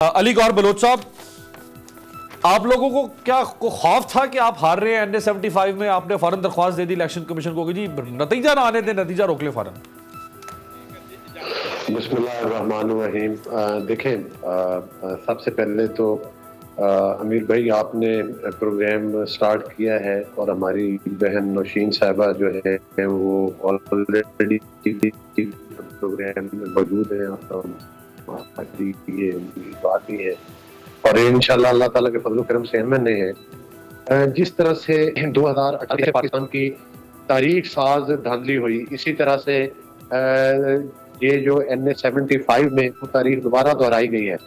Ali Gauhar Bloch साहब, आप लोगों को क्या खौफ था कि आप हार रहे हैं NA 75 में? आपने फौरन दरख्वास्त दे दी इलेक्शन कमीशन को कि जी नतीजा ना आने दें, नतीजा रोक ले फौरन। बिस्मिल्लाहिर्रहमानिर्रहीम। देखें, सबसे पहले तो अमीर भाई आपने प्रोग्राम स्टार्ट किया है और हमारी बहन नौशीन साहिबा जो है वो ऑलरेडी प्रोग्राम में मौजूद है। ये बात ही है और इंशाल्लाह अल्लाह ताला के फजल करम से एमएनए है। जिस तरह से 2018 पाकिस्तान की तारीख साज धांधली हुई, इसी तरह से ये जो NA 75 में वो तारीख दोबारा दोहराई गई है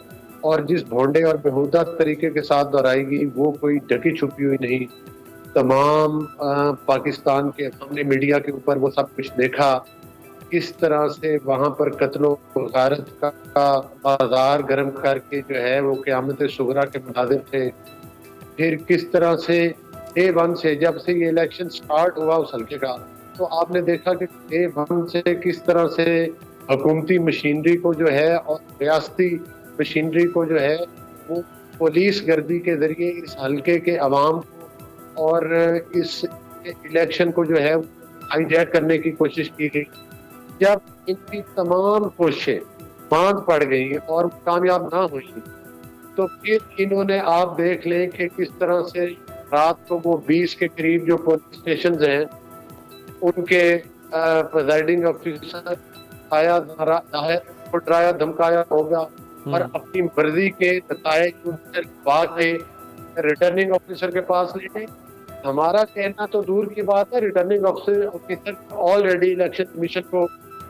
और जिस भोंडे और बेहुदा तरीके के साथ दोहराई वो कोई ढकी छुपी हुई नहीं। तमाम पाकिस्तान के हमने मीडिया के ऊपर वो सब कुछ देखा, किस तरह से वहाँ पर कत्लो गारत का बाजार गर्म करके जो है वो क़यामत सुगरा के मुनाज़िर थे। फिर किस तरह से Day 1 से जब से ये इलेक्शन स्टार्ट हुआ उस हल्के का, तो आपने देखा कि Day 1 से किस तरह से हुकूमती मशीनरी को जो है और रियासती मशीनरी को जो है वो पुलिस गर्दी के ज़रिए इस हल्के के अवाम को और इस इलेक्शन को जो है हाईजैक करने की कोशिश की गई। जब इनकी तमाम कोशिशें बांध पड़ गई और कामयाब ना हुई, तो फिर इन्होंने, आप देख लें कि किस तरह से रात को वो 20 के करीब जो पुलिस स्टेशन हैं उनके प्रिजाइडिंग ऑफिसर आया डराया धमकाया होगा और अपनी मर्जी के नतायज के रिटर्निंग ऑफिसर के पास ले। हमारा कहना तो दूर की बात है, returning officer already election commission को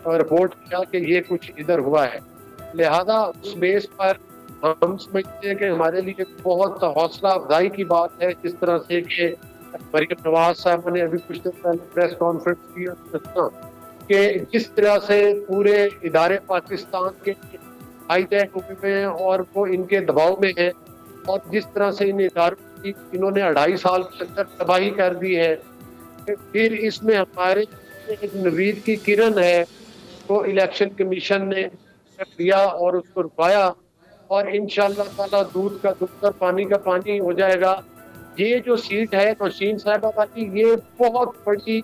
रिपोर्ट किया कि ये कुछ इधर हुआ है। लिहाजा उस बेस पर हम समझते हैं कि हमारे लिए बहुत हौसला अफजाई की बात है जिस तरह से कि मरियम नवाज साहब ने अभी कुछ दिन पहले प्रेस कॉन्फ्रेंस की कि जिस तरह से पूरे इदारे पाकिस्तान के हाईजैक हुए हैं और वो इनके दबाव में है और जिस तरह से इन इदारों की इन्होंने 2.5 साल के अंदर तबाही कर दी है। फिर इसमें हमारे एक नवीद की किरण है वो इलेक्शन कमीशन ने लिया और उसको रुकाया और इंशाअल्लाह ताला दूध का दूध और पानी का पानी हो जाएगा। ये जो सीट है नौशीन साहिबा की, ये बहुत बड़ी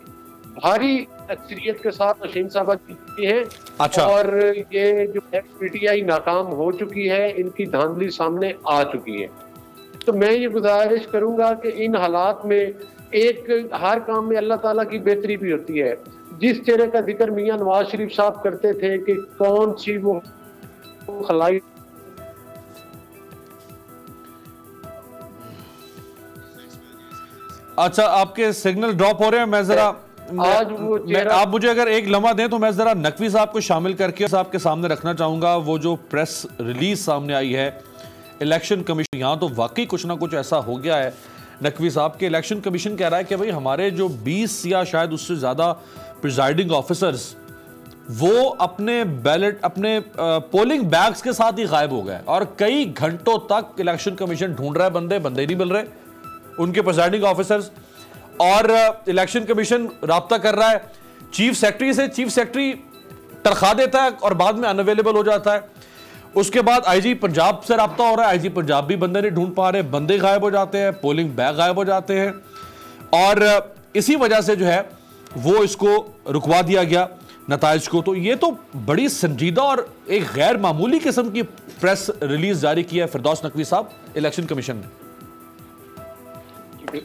भारी अक्सरियत के साथ नौशीन साहिबा जीती है। अच्छा। और ये जो PTI नाकाम हो चुकी है, इनकी धांधली सामने आ चुकी है। तो मैं ये गुजारिश करूंगा कि इन हालात में एक हर काम में अल्लाह ताला की बेहतरी भी होती है। जिस चेहरे का जिक्र मियां नवाज शरीफ साहब करते थे कि कौन सी वो खलाई। अच्छा, आपके सिग्नल ड्रॉप हो रहे हैं। मैं जरा आज वो आप मुझे अगर एक लम्हा दें तो मैं जरा नकवी साहब को शामिल करके साहब के सामने रखना चाहूंगा। वो जो प्रेस रिलीज सामने आई है इलेक्शन कमीशन, यहाँ तो वाकई कुछ ना कुछ ऐसा हो गया है नकवी साहब के। इलेक्शन कमीशन कह रहा है कि भाई हमारे जो 20 या शायद उससे ज़्यादा प्रिजाइडिंग ऑफिसर्स वो अपने बैलेट अपने पोलिंग बैग्स के साथ ही गायब हो गए और कई घंटों तक इलेक्शन कमीशन ढूंढ रहा है, बंदे नहीं मिल रहे उनके प्रिजाइडिंग ऑफिसर्स। और इलेक्शन कमीशन राब्ता कर रहा है चीफ सेक्रेटरी से, चीफ सेक्रेटरी तनख्वाह देता है और बाद में अनअवेलेबल हो जाता है। उसके बाद IG पंजाब से राब्ता हो रहा है, IG पंजाब भी बंदे नहीं ढूंढ पा रहे, बंदे गायब हो जाते हैं, पोलिंग बैग गायब हो जाते हैं और इसी वजह से जो है वो इसको रुकवा दिया गया नताइज को। तो ये तो बड़ी संजीदा और एक गैर मामूली किस्म की प्रेस रिलीज जारी की है फिरदौस नकवी साहब इलेक्शन कमीशन ने।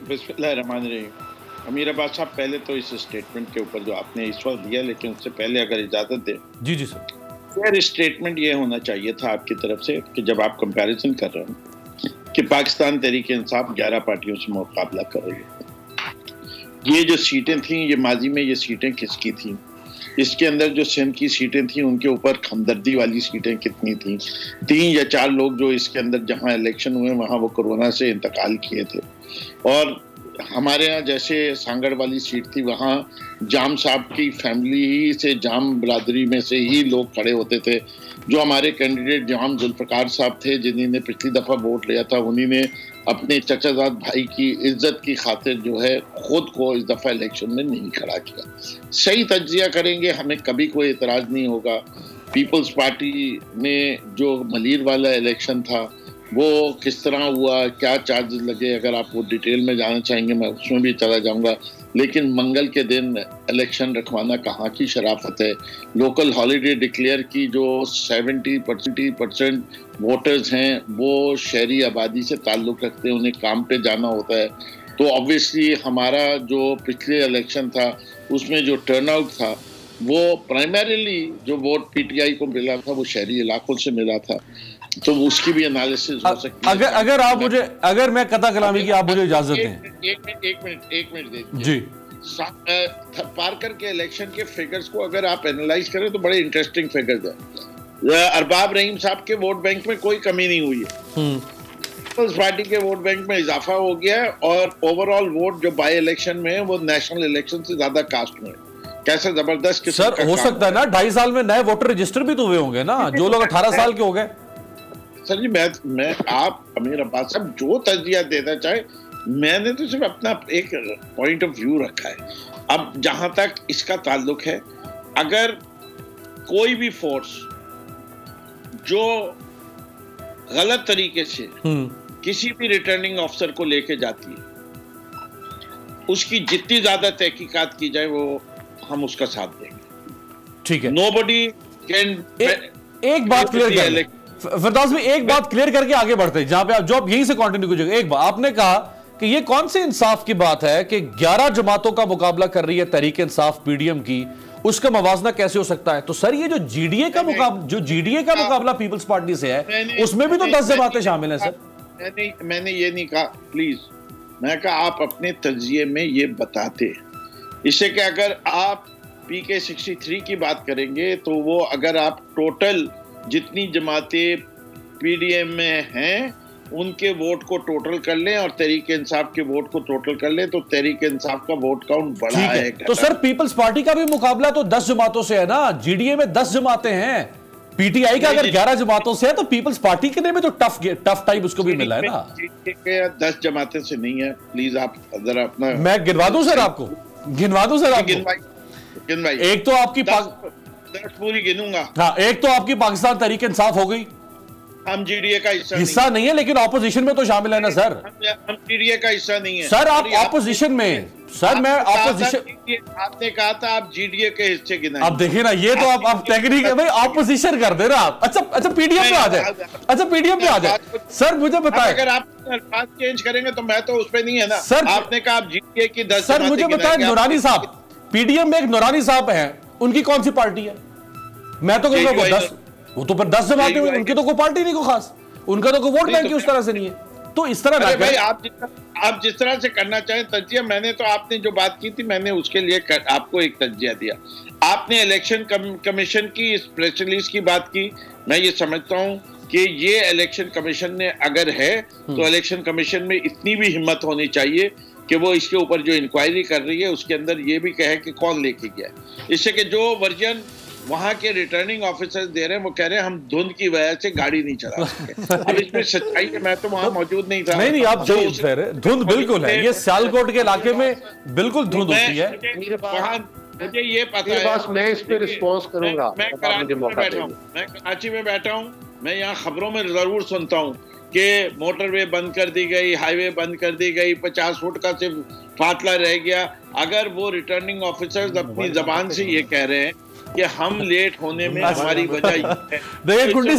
बिस्मिल्लाहिर्रहमानिर्रहीम। अमीर अब्बास साहब, पहले तो इस स्टेटमेंट के ऊपर जो आपने इस वक्त दिया, लेकिन उससे पहले अगर इजाजत दें। जी जी सर। फेयर स्टेटमेंट ये होना चाहिए था आपकी तरफ से कि जब आप कंपैरिजन कर रहे हैं कि पाकिस्तान तहरीक इंसाफ 11 पार्टियों से मुकाबला कर रही है। ये जो सीटें थीं, ये माजी में ये सीटें किसकी थीं? इसके अंदर जो सिंध की सीटें थीं उनके ऊपर हमदर्दी वाली सीटें कितनी थीं? 3 या 4 लोग जो इसके अंदर जहां इलेक्शन हुए वहां वो कोरोना से इंतकाल किए थे। और हमारे यहाँ जैसे सांगड़ वाली सीट थी, वहाँ जाम साहब की फैमिली ही से, जाम बिरादरी में से ही लोग खड़े होते थे। जो हमारे कैंडिडेट जाम जुल्फ़िकार साहब थे जिन्होंने पिछली दफ़ा वोट लिया था, उन्हीं ने अपने चचाजाद भाई की इज्जत की खातिर जो है खुद को इस दफ़ा इलेक्शन में नहीं खड़ा किया। सही तज्जिया करेंगे, हमें कभी कोई एतराज़ नहीं होगा। पीपल्स पार्टी में जो मलीर वाला इलेक्शन था वो किस तरह हुआ, क्या चार्जेस लगे, अगर आप वो डिटेल में जानना चाहेंगे मैं उसमें भी चला जाऊंगा। लेकिन मंगल के दिन इलेक्शन रखवाना कहाँ की शराफत है। लोकल हॉलीडे डिक्लेयर की, जो 70% वोटर्स हैं वो शहरी आबादी से ताल्लुक़ रखते हैं, उन्हें काम पे जाना होता है। तो ऑब्वियसली हमारा जो पिछले इलेक्शन था उसमें जो टर्नआउट था वो प्राइमरीली जो वोट पीटीआई को मिला था वो शहरी इलाकों से मिला था। तो उसकी भी एनालिसिस हो सकती है। अगर आप मुझे, अगर मैं कथा कलामी की आप मुझे इजाजत दें। एक मिनट दीजिए जी। पार्कर के इलेक्शन के फिगर्स को अगर आप एनालाइज करें तो बड़े इंटरेस्टिंग फिगर्स हैं। अरबाब रहीम साहब के वोट बैंक में कोई कमी नहीं हुई है, पीपल्स पार्टी के वोट बैंक में इजाफा हो गया है और ओवरऑल वोट जो बाई इलेक्शन में है वो नेशनल इलेक्शन से ज्यादा कास्ट में है। कैसे जबरदस्त किस्म सर हो सकता है ना 2.5 साल में नए वोटर रजिस्टर भी तो हुए होंगे ना, जो लोग 18 साल के हो गए। सर जी मैं आप अमीर अब्बास साहब जो तर्जिया देना चाहे, मैंने तो सिर्फ अपना एक पॉइंट ऑफ व्यू रखा है। अब जहां तक इसका ताल्लुक है, अगर कोई भी फोर्स जो गलत तरीके से किसी भी रिटर्निंग ऑफिसर को लेके जाती है, उसकी जितनी ज्यादा तहकीकात की जाए वो हम उसका साथ देंगे। ठीक है, नोबडी कैन। एक बात क्लियर कर, फिरदौस भाई एक बात क्लियर करके आगे बढ़ते हैं, जहां पे आप जॉब यहीं से कंटिन्यू कीजिएगा। एक बात आपने कहा कि ये कौन से इंसाफ की बात है कि 11 जमातों का मुकाबला कर रही है तहरीक इंसाफ पीडीएम की, उसका मवाजना कैसे हो सकता है? तो सर ये जो जीडीए का मुकाबला पीपल्स पार्टी से है उसमें भी तो 10 जमातें शामिल हैं सर। मैंने ये नहीं कहा, प्लीज, मैं कहा आप अपने तज्जिए में ये बताते। इससे कि अगर आप पीके 63 की बात करेंगे तो वो अगर आप टोटल जितनी जमातें पीडीएम में हैं उनके वोट को टोटल कर लें और तहरीक इंसाफ के वोट को टोटल कर लें तो तहरीक इंसाफ का वोट काउंट बड़ा है। तो सर पीपल्स पार्टी का भी मुकाबला तो 10 जमातों से है ना, जीडीए में 10 जमातें हैं, पीटीआई का अगर 11 जमातों से है तो पीपल्स पार्टी के लिए भी तो टफ टाइम उसको भी मिला है ना। 10 जमातें से नहीं है, प्लीज आप जरा अपना, मैं गिनवा दूं सर आपको, गिनवाई। एक तो आपकी 10 पूरी गिनूंगा। हाँ, एक तो आपकी पाकिस्तान तहरीक इंसाफ हो गई, हम जीडीए का हिस्सा नहीं है लेकिन ऑपोजिशन में तो शामिल है ना सर। हम जीडीए का हिस्सा नहीं है सर, आप ऑपोजिशन में। सर मैं ऑपोजिशन, आपने कहा था आप जीडीए के हिस्से गिनाएं। अब देखिए ना, ये तो आप टेक्निक है भाई, ऑपोजिशन कर दे रे आप। अच्छा पीडीएम पे आ जाए, पीडीएम पे आ जाए। सर मुझे बताएं, अगर आप अल्फाज चेंज करेंगे तो मैं तो उस पे नहीं है ना सर। आपने कहा आप जीडीए की 10। सर मुझे बताएं, नूरानी साहब पीडीएम में एक नूरानी साहब हैं, उनकी कौन सी पार्टी है? मैं तो कहूंगा वो 10, वो तो पर 10 जमाते हुए, उनकी तो कोई पार्टी नहीं, को खास उनका तो कोई वोट बैंक उस तरह से नहीं है। तो इस तरह ना भाई आप जिस तरह से करना चाहें तज्जिया, मैंने तो आपने जो बात की थी मैंने उसके लिए आपको एक तज्जिया दिया। आपने इलेक्शन कमीशन की इस प्रेस रिलीज की बात की, मैं ये समझता हूं कि ये इलेक्शन कमीशन ने अगर है तो इलेक्शन कमीशन में इतनी भी हिम्मत होनी चाहिए कि वो इसके ऊपर जो इंक्वायरी कर रही है उसके अंदर ये भी कहे कि कौन लेके गया, इससे कि जो वर्जन वहां के रिटर्निंग ऑफिसर्स दे रहे हैं वो कह रहे हैं हम धुंध की वजह से गाड़ी नहीं चला सकते। अब इसमें सच्चाई है, मैं तो वहां मौजूद नहीं था। नहीं आप धुंध बिल्कुल है, ये सियालकोट के इलाके में बिल्कुल धुंध होती है। मुझे ये पता है, मैं इस पे रिस्पॉन्स करूंगा। मैं कराची में बैठा हूँ, मैं यहाँ खबरों में जरूर सुनता हूँ कि मोटरवे बंद कर दी गई, हाईवे बंद कर दी गई, 50 फुट का सिर्फ फासला रह गया। अगर वो रिटर्निंग ऑफिसर्स अपनी जबान से ये कह रहे हैं कि हम लेट होने में हमारी वजह ये है। देखिए कुंडी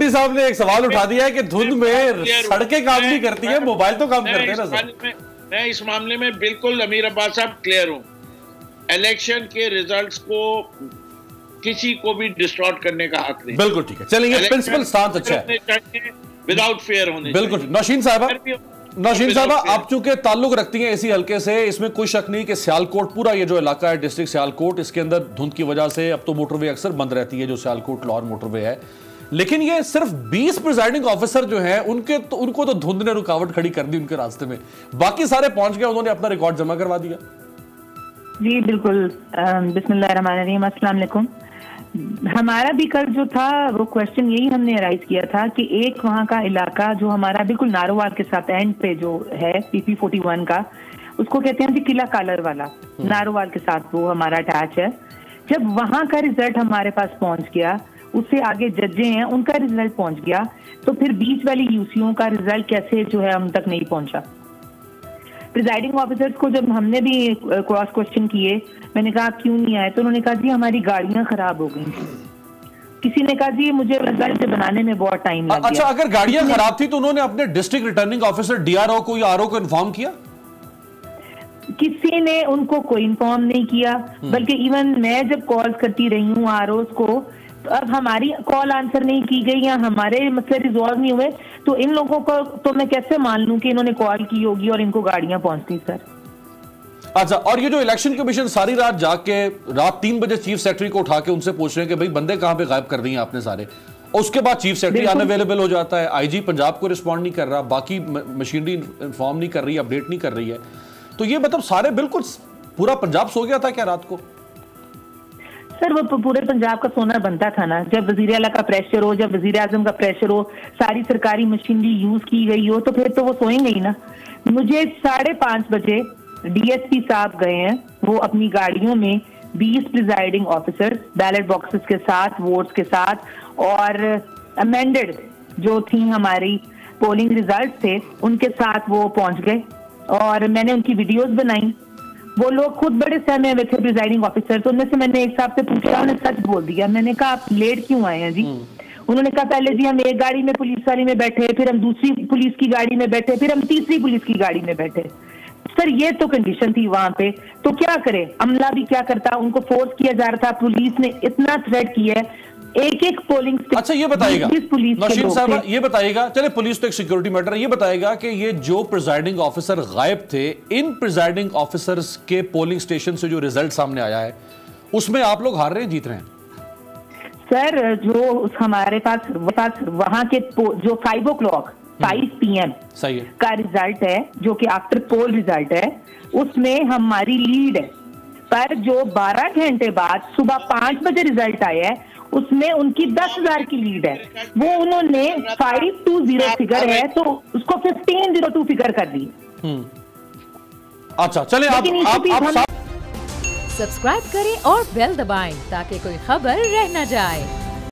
साहब ने एक सवाल उठा दिया है कि धुंध में सड़कें काम नहीं करती है, मोबाइल तो काम करते हैं ना सर। मैं इस मामले में बिल्कुल अमीर अब्बास साहब क्लियर हूँ। इलेक्शन के रिजल्ट्स को किसी को भी डिस्टॉर्ट करने का हक नहीं। बिल्कुल ठीक है, चलिए प्रिंसिपल स्टांस अच्छा है, विदाउट फेयर होने। बिल्कुल। नौशीन साहबा आप चूंकि ताल्लुक रखती हैं इसी हल्के से, इसमें कोई शक नहीं कि सियालकोट पूरा ये जो इलाका है डिस्ट्रिक्ट सियालकोट, इसके अंदर धुंध की वजह से अब तो मोटरवे अक्सर बंद रहती है, जो सियालकोट लाहौर मोटरवे है। लेकिन ये सिर्फ 20 प्रिजाइडिंग ऑफिसर जो हैं उनको तो धुंध ने रुकावट खड़ी कर दी उनके रास्ते में, बाकी सारे पहुंच गए, उन्होंने अपना रिकॉर्ड जमा करवा दिया। जी बिल्कुल। बिस्मिल्लाहिर्रहमानिर्रहीम, अस्सलाम वालेकुम। हमारा भी कल जो था वो क्वेश्चन यही हमने राइज किया था कि एक वहाँ का इलाका जो हमारा बिल्कुल नारोवाल के साथ एंड पे जो है PP 41 का, उसको कहते हैं जी किला कालर वाला, नारोवाल के साथ वो हमारा अटैच है। जब वहां का रिजल्ट हमारे पास पहुंच गया, उससे आगे जजें हैं उनका रिजल्ट पहुंच गया, तो फिर बीच वाली यूसीओ का रिजल्ट कैसे जो है हम तक नहीं पहुंचा। प्रिजाइडिंग ऑफिसर्स को जब हमने भी क्रॉस क्वेश्चन किए, मैंने कहा क्यों नहीं आए, तो उन्होंने कहा जी हमारी गाड़ियां खराब हो गई। किसी ने कहा जी मुझे रिजल्ट बनाने में बहुत टाइम लग गया। अच्छा, अगर गाड़ियां खराब थी तो उन्होंने अपने डिस्ट्रिक्ट रिटर्निंग ऑफिसर डीआरओ को या आरओ को इन्फॉर्म किया? किसी ने उनको कोई इन्फॉर्म नहीं किया, बल्कि इवन मैं जब कॉल करती रही हूँ आरओ को, तो अब हमारी कॉल आंसर नहीं की गई या हमारे मसले रिजॉल्व नहीं हुए, तो इन लोगों को तो मैं कैसे मान लूं कि इन्होंने कॉल की होगी और इनको गाड़ियां पहुंचती। सर अच्छा, और ये जो इलेक्शन कमीशन सारी रात जाके रात 3 बजे चीफ सेक्रेटरी को उठा के उनसे पूछ रहे हैं कि भाई बंदे कहां पे गायब कर दिए आपने सारे, उसके बाद चीफ सेक्रेटरी अनअवेलेबल हो जाता है, आईजी पंजाब को रिस्पॉन्ड नहीं कर रहा, बाकी मशीनरी इन्फॉर्म नहीं कर रही, अपडेट नहीं कर रही है, तो ये मतलब सारे बिल्कुल पूरा पंजाब सो गया था क्या रात को? सर वो पूरे पंजाब का सोना बनता था ना, जब वजीर आला का प्रेशर हो, जब वजीर आजम का प्रेशर हो, सारी सरकारी मशीनरी यूज की गई हो, तो फिर तो वो सोएंगे ही ना। मुझे 5:30 बजे डीएसपी साहब गए हैं, वो अपनी गाड़ियों में 20 प्रिजाइडिंग ऑफिसर्स बैलेट बॉक्सेस के साथ, वोट्स के साथ और अमेंडेड जो थी हमारी पोलिंग रिजल्ट थे उनके साथ वो पहुंच गए, और मैंने उनकी वीडियोस बनाई। वो लोग खुद बड़े सहमे हुए थे प्रिजाइडिंग ऑफिसर, तो उनमें से मैंने एक साहब से पूछा, उन्होंने सच बोल दिया। मैंने कहा आप लेट क्यों आए हैं जी? उन्होंने कहा पहले जी हम एक गाड़ी में पुलिस वाली में बैठे, फिर हम दूसरी पुलिस की गाड़ी में बैठे, फिर हम तीसरी पुलिस की गाड़ी में बैठे। सर ये तो कंडीशन थी वहां पे, तो क्या करे, अमला भी क्या करता, उनको फोर्स किया जा रहा था, पुलिस ने इतना थ्रेट किया है, एक पोलिंग। अच्छा ये बताइएगा नौशीन साहब, ये बताइएगा, चले पुलिस तो एक सिक्योरिटी मैटर है, ये बताइएगा कि ये जो प्रिजाइडिंग ऑफिसर गायब थे, इन प्रिजाइडिंग ऑफिसर्स के पोलिंग स्टेशन से जो रिजल्ट सामने आया है उसमें आप लोग हार रहे हैं, जीत रहे हैं? सर जो हमारे पास वहां के जो 5 PM सही है का रिजल्ट है, जो कि आफ्टर पोल रिजल्ट है, उसमें हमारी लीड है, पर जो 12 घंटे बाद सुबह 5 बजे रिजल्ट आया है उसमें उनकी 10,000 की लीड है। वो उन्होंने 520 फिगर है तो उसको 1502 फिगर कर दी। अच्छा चले आप सब्सक्राइब करें और बेल दबाएं ताकि कोई खबर रह न जाए।